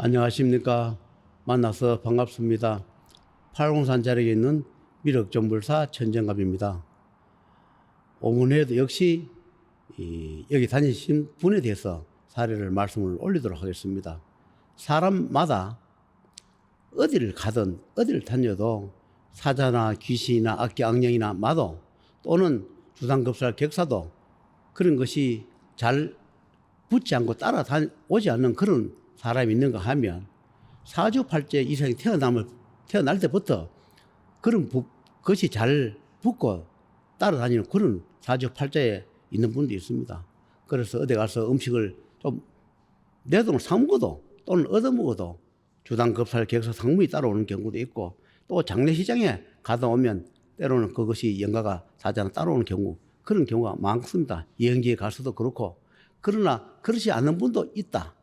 안녕하십니까. 만나서 반갑습니다. 팔공산 자락에 있는 미륵전불사 천정갑입니다. 오문에도 역시 여기 다니신 분에 대해서 사례를 말씀을 올리도록 하겠습니다. 사람마다 어디를 가든 어디를 다녀도 사자나 귀신이나 악기 악령이나 마도 또는 주상급살 객사도 그런 것이 잘 붙지 않고 따라오지 않는 그런 사람이 있는가 하면 사주팔자 이상이 태어날 때부터 그런 것이 잘 붙고 따라다니는 그런 사주팔자에 있는 분도 있습니다. 그래서 어디 가서 음식을 좀 내 돈을 사 먹어도 또는 얻어먹어도 주당급살 객사 상문이 따라오는 경우도 있고, 또 장례시장에 가다 오면 때로는 그것이 영가가 사자나 따라오는 경우, 그런 경우가 많습니다. 여행지에 가서도 그렇고. 그러나 그렇지 않은 분도 있다.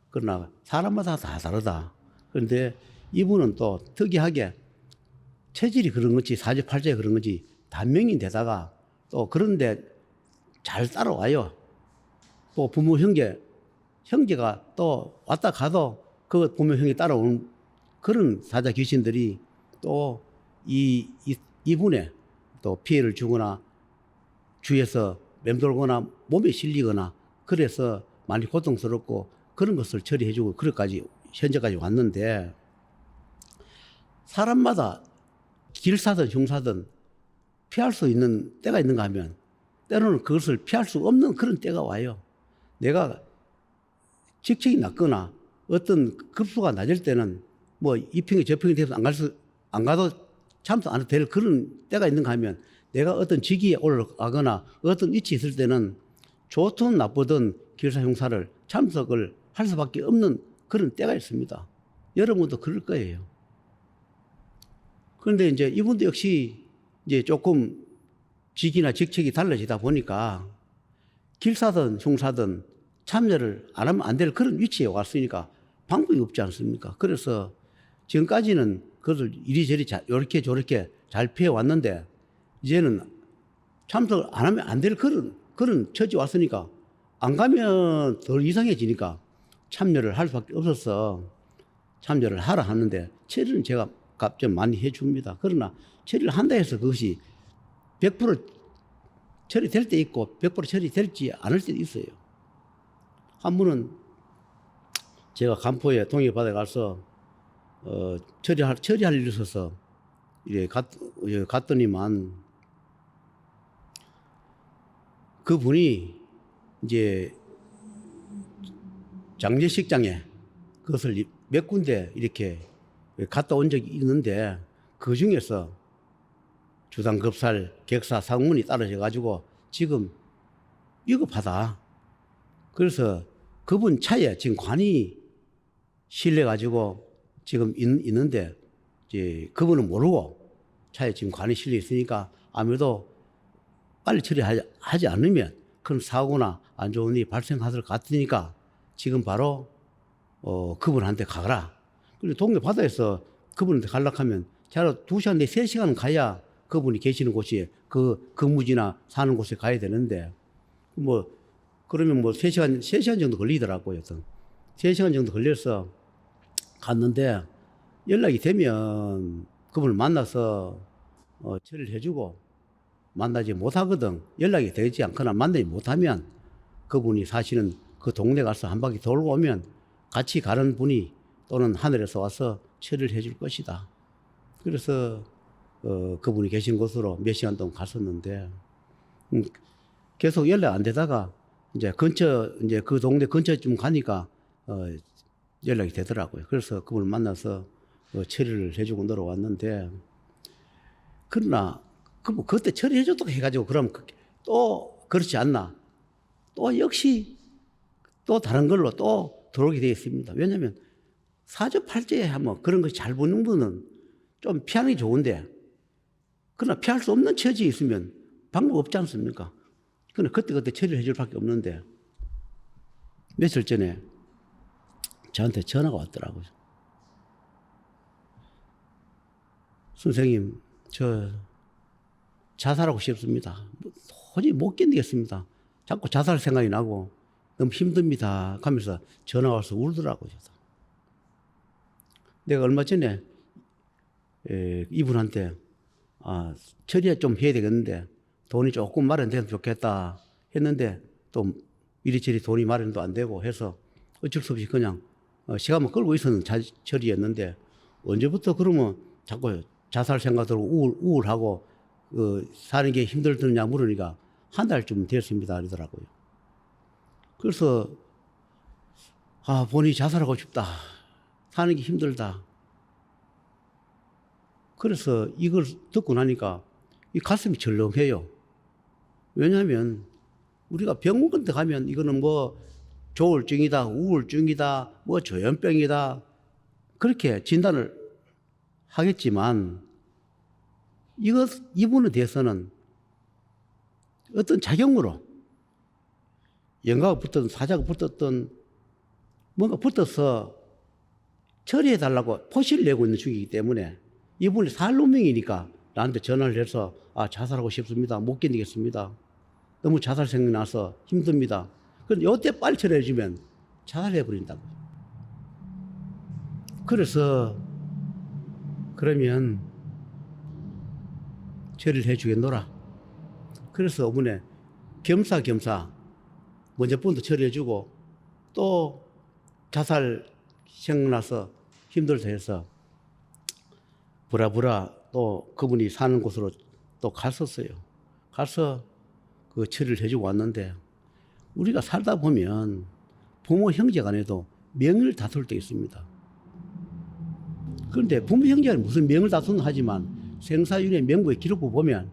그러나 사람마다 다 다르다. 그런데 이분은 또 특이하게 체질이 그런 건지 사주팔자에 그런 건지 단명인데다가 또 그런데 잘 따라와요. 또 부모 형제가 또 왔다 가도 그 부모 형이 따라오는 그런 사자 귀신들이 또 이분에 또 피해를 주거나 주위에서 맴돌거나 몸에 실리거나 그래서 많이 고통스럽고 그런 것을 처리해주고 그렇게까지 현재까지 왔는데, 사람마다 길사든 흉사든 피할 수 있는 때가 있는가 하면 때로는 그것을 피할 수 없는 그런 때가 와요. 내가 직책이 낮거나 어떤 급수가 낮을 때는 뭐 이 평이 저 평이 돼서 안 가도 참석 안 해도 될 그런 때가 있는가 하면, 내가 어떤 직위에 올라가거나 어떤 위치에 있을 때는 좋든 나쁘든 길사 흉사를 참석을 할 수밖에 없는 그런 때가 있습니다. 여러분도 그럴 거예요. 그런데 이제 이분도 역시 이제 조금 직이나 직책이 달라지다 보니까 길사든 흉사든 참여를 안 하면 안 될 그런 위치에 왔으니까 방법이 없지 않습니까? 그래서 지금까지는 그것을 이리저리 요렇게 저렇게 잘 피해왔는데, 이제는 참석을 안 하면 안 될 그런 처지에 왔으니까 안 가면 더 이상해지니까 참여를 할 수밖에 없어서 참여를 하라 하는데, 처리는 제가 좀 많이 해줍니다. 그러나 처리를 한다 해서 그것이 100% 처리될 때 있고 100% 처리될지 않을 때도 있어요. 한 분은 제가 간포에 동해바다에 가서 처리할 일이 있어서 갔더니만 그분이 이제 장례식장에 그것을 몇 군데 이렇게 갔다 온 적이 있는데, 그 중에서 주당급살 객사 상문이 따라져 가지고 지금 위급하다. 그래서 그분 차에 지금 관이 실려 가지고 지금 있는데, 이제 그분은 모르고 차에 지금 관이 실려 있으니까 아무래도 빨리 처리하지 않으면 그런 사고나 안 좋은 일이 발생할 것 같으니까 지금 바로 그분한테 가거라. 그리고 동네 바다에서 그분한테 가려고 하면 차로 2시간 내 3시간 가야 그분이 계시는 곳이 그 근무지나 사는 곳에 가야 되는데, 그러면 3시간 정도 걸리더라고요. 3시간 정도 걸려서 갔는데, 연락이 되면 그분을 만나서 처리를 해주고, 만나지 못하거든. 연락이 되지 않거나 만나지 못하면 그분이 사시는 그 동네 가서 한 바퀴 돌고 오면 같이 가는 분이 또는 하늘에서 와서 처리를 해줄 것이다. 그래서 그분이 계신 곳으로 몇 시간 동안 갔었는데, 계속 연락 안 되다가 이제 그 동네 근처쯤 가니까 연락이 되더라고요. 그래서 그분을 만나서 처리를 해주고 넘어왔는데, 그러나 그때 처리해줬다고 해가지고 그러면 또 그렇지 않나? 또 역시 또 다른 걸로 또 들어오게 되어 있습니다. 왜냐하면 사주팔자에 하면 그런 것이 잘 붙는 분은 좀 피하는 게 좋은데, 그러나 피할 수 없는 처지에 있으면 방법 없지 않습니까? 그러나 그때 처리를 해줄 밖에 없는데, 며칠 전에 저한테 전화가 왔더라고요. 선생님, 저 자살하고 싶습니다. 도저히 못 견디겠습니다. 자꾸 자살 생각이 나고 너무 힘듭니다 하면서 전화가 와서 울더라고요. 내가 얼마 전에 이분한테 처리 좀 해야 되겠는데 돈이 조금 마련되면 좋겠다 했는데 또 이리저리 돈이 마련도 안 되고 해서 어쩔 수 없이 그냥 시간만 끌고 있었는 처리였는데 언제부터 그러면 자꾸 자살 생각 들고 우울하고 사는 게 힘들더냐 물으니까 한 달쯤 됐습니다 이러더라고요. 그래서 본인이 자살하고 싶다. 사는 게 힘들다. 그래서 이걸 듣고 나니까 이 가슴이 절렁해요. 왜냐하면 우리가 병원 같은 데 가면 이거는 뭐 조울증이다, 우울증이다, 뭐 조현병이다 그렇게 진단을 하겠지만 이분에 대해서는 어떤 작용으로 영가가 붙었든 사자가 붙었든 뭔가 붙어서 처리해달라고 포시를 내고 있는 중이기 때문에 이분이 살운명이니까 나한테 전화를 해서 자살하고 싶습니다. 못 견디겠습니다. 너무 자살 생각이 나서 힘듭니다. 그런데 이때 빨리 처리해주면 자살해버린다고. 그래서 그러면 처리를 해주겠노라. 그래서 이번에 겸사겸사 먼저 분도 처리해주고 또 자살 생각나서 힘들다 해서 부라부라 또 그분이 사는 곳으로 또 갔었어요. 가서 그 처리를 해주고 왔는데 우리가 살다 보면 부모 형제 간에도 명을 다툴 때 있습니다. 그런데 부모 형제 간에 무슨 명을 다투는 하지만 생사윤회 명부의 기록부 보면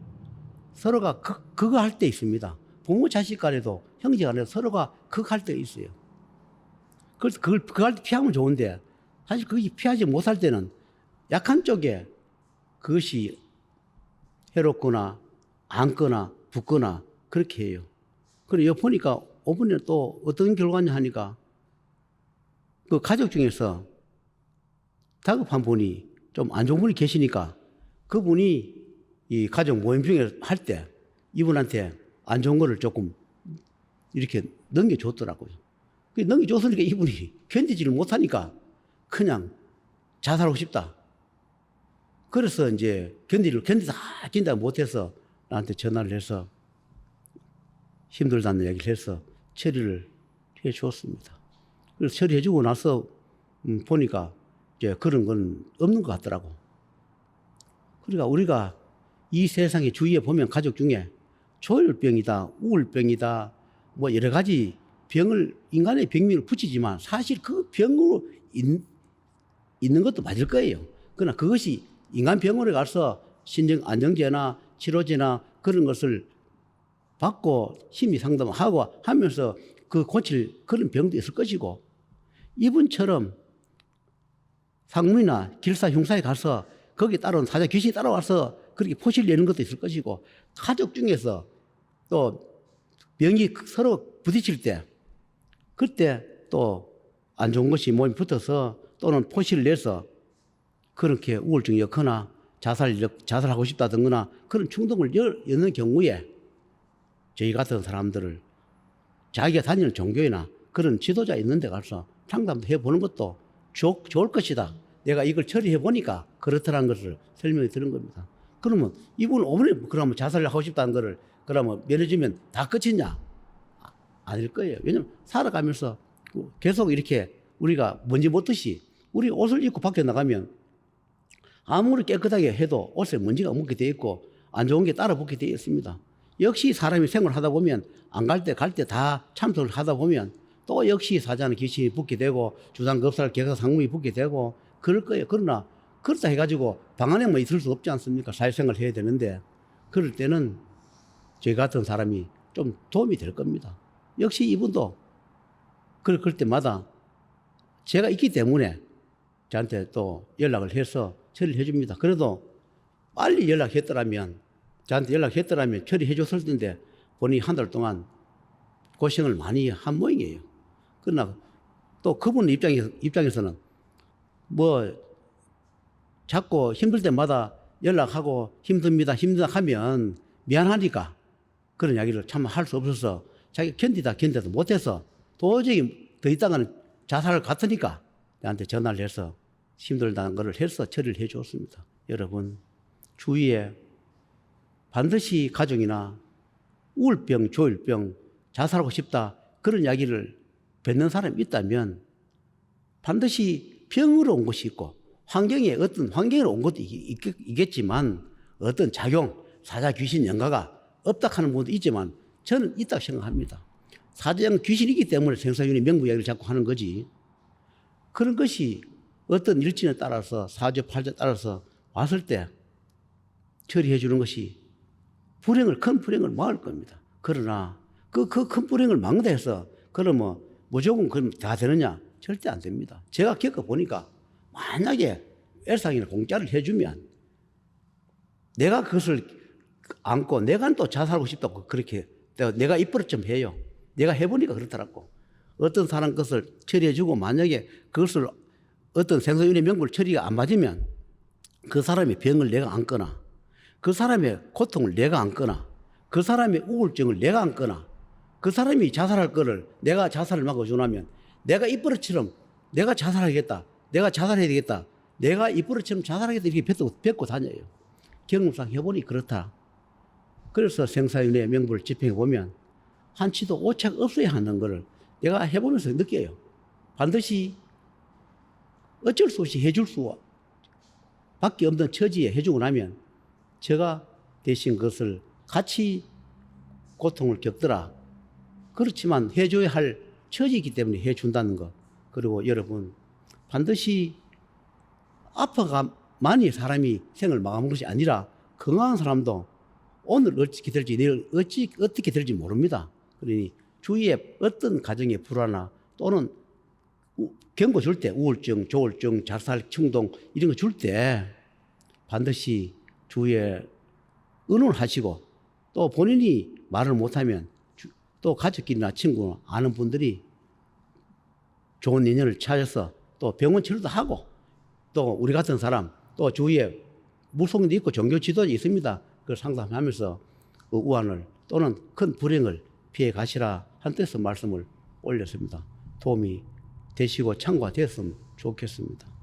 서로가 그거 할 때 있습니다. 부모 자식 간에도 형제 간에도 서로가 그거 할 때 있어요. 그래서 그거 할 때 피하면 좋은데 사실 그게 피하지 못할 때는 약한 쪽에 그것이 해롭거나 안거나 붓거나 그렇게 해요. 그래 여기 보니까 이번에 또 어떤 결과냐 하니까 그 가족 중에서 다급한 분이 좀 안 좋은 분이 계시니까 그분이 이 가족 모임중에 할 때 이분한테 안 좋은 거를 조금 이렇게 넘겨줬더라고요. 넘겨줬으니까 이분이 견디지를 못하니까 그냥 자살하고 싶다. 그래서 이제 견디다 못해서 나한테 전화를 해서 힘들다는 얘기를 해서 처리를 해 주었습니다. 그래서 처리해 주고 나서 보니까 이제 그런 건 없는 것 같더라고. 그러니까 우리가 이 세상에 주위에 보면 가족 중에 조울병이다, 우울병이다, 뭐 여러 가지 병을 인간의 병명을 붙이지만 사실 그 병으로 있는 것도 맞을 거예요. 그러나 그것이 인간 병원에 가서 신경 안정제나 치료제나 그런 것을 받고 심리 상담하고 하면서 그 고칠 그런 병도 있을 것이고 이분처럼 상문이나 길사 흉사에 가서 거기 따라온 사자 귀신이 따라와서 그렇게 포시를 내는 것도 있을 것이고 가족 중에서 또 병이 서로 부딪힐 때 그때 또 안 좋은 것이 몸에 붙어서 또는 포시를 내서 그렇게 우울증이 엮거나 자살하고 싶다든가 그런 충동을 여는 경우에 저희 같은 사람들을 자기가 다니는 종교나 그런 지도자 있는 데 가서 상담도 해보는 것도 좋을 것이다. 내가 이걸 처리해 보니까 그렇다는 것을 설명해 드린 겁니다. 그러면 이분은 어머니 그러면 자살을 하고 싶다는 것을 그러면 면해주면 다 끝이냐? 아닐 거예요. 왜냐면 살아가면서 계속 이렇게 우리가 먼지 묻듯이 우리 옷을 입고 밖에 나가면 아무리 깨끗하게 해도 옷에 먼지가 묻게 되어 있고 안 좋은 게 따라 붙게 되어 있습니다. 역시 사람이 생활하다 보면 안 갈 때 다 참석을 하다 보면 또 역시 사자는 귀신이 붙게 되고 주상급살 객사상문이 붙게 되고 그럴 거예요. 그러나 그렇다 해가지고 방 안에만 있을 수 없지 않습니까? 사회생활을 해야 되는데 그럴 때는 저희 같은 사람이 좀 도움이 될 겁니다. 역시 이분도 그럴 때마다 제가 있기 때문에 저한테 또 연락을 해서 처리를 해줍니다. 그래도 빨리 저한테 연락했더라면 처리해 줬을 텐데 본인이 한 달 동안 고생을 많이 한 모양이에요. 그러나 또 그분 입장에서는 뭐 자꾸 힘들 때마다 연락하고 힘듭니다 하면 미안하니까 그런 이야기를 참 할 수 없어서 자기가 견디다 못해서 도저히 더 있다가는 자살을 같으니까 나한테 전화를 해서 힘들다는 것을 해서 처리를 해 줬습니다. 여러분, 주위에 반드시 가족이나 우울병, 조울병, 자살하고 싶다 그런 이야기를 뱉는 사람이 있다면 반드시 병으로 온 것이 있고 환경에 어떤 환경으로 온 것도 있겠지만 어떤 작용, 사자 귀신 연가가 없다 하는 분도 있지만 저는 있다고 생각합니다. 사자형 귀신이기 때문에 생사윤의 명부 이야기를 자꾸 하는 거지. 그런 것이 어떤 일진에 따라서 사주 팔자에 따라서 왔을 때 처리해 주는 것이 큰 불행을 막을 겁니다. 그러나 그 큰 불행을 막는다 해서 그러면 무조건 그럼 다 되느냐? 절대 안 됩니다. 제가 겪어보니까 만약에 일상이나 공짜를 해주면 내가 그것을 안고 내가 또 자살하고 싶다고 그렇게 내가 입버릇 좀 해요. 내가 해보니까 그렇더라고. 어떤 사람 것을 처리해주고 만약에 그것을 어떤 생사윤의 명부를 처리가 안 맞으면 그 사람의 병을 내가 안거나 그 사람의 고통을 내가 안거나 그 사람의 우울증을 내가 안거나 그 사람이 자살할 거를 내가 자살을 막아주나면 내가 입버릇처럼 내가 자살하겠다. 내가 자살해야 되겠다. 내가 입버릇처럼 자살하겠다. 이렇게 뱉고 다녀요. 경험상 해보니 그렇다. 그래서 생사윤의 명부를 집행해보면 한치도 오차가 없어야 하는 것을 내가 해보면서 느껴요. 반드시 어쩔 수 없이 해줄 수 밖에 없는 처지에 해주고 나면 제가 대신 그것을 같이 고통을 겪더라. 그렇지만 해줘야 할 처지이기 때문에 해준다는 것. 그리고 여러분 반드시 아파가만이 사람이 생을 마감한 것이 아니라 건강한 사람도 오늘 어떻게 될지 내일 어떻게 될지 모릅니다. 그러니 주위에 어떤 가정의 불화나 또는 경고 줄 때 우울증, 조울증, 자살, 충동 이런 거 줄 때 반드시 주위에 의논하시고 또 본인이 말을 못하면 또 가족끼리나 친구나 아는 분들이 좋은 인연을 찾아서 또 병원 치료도 하고 또 우리 같은 사람 또 주위에 물속도 있고 종교 지도자 있습니다. 그걸 상담하면서 그 우환을 또는 큰 불행을 피해 가시라 한 뜻의 말씀을 올렸습니다. 도움이 되시고 참고가 되었으면 좋겠습니다.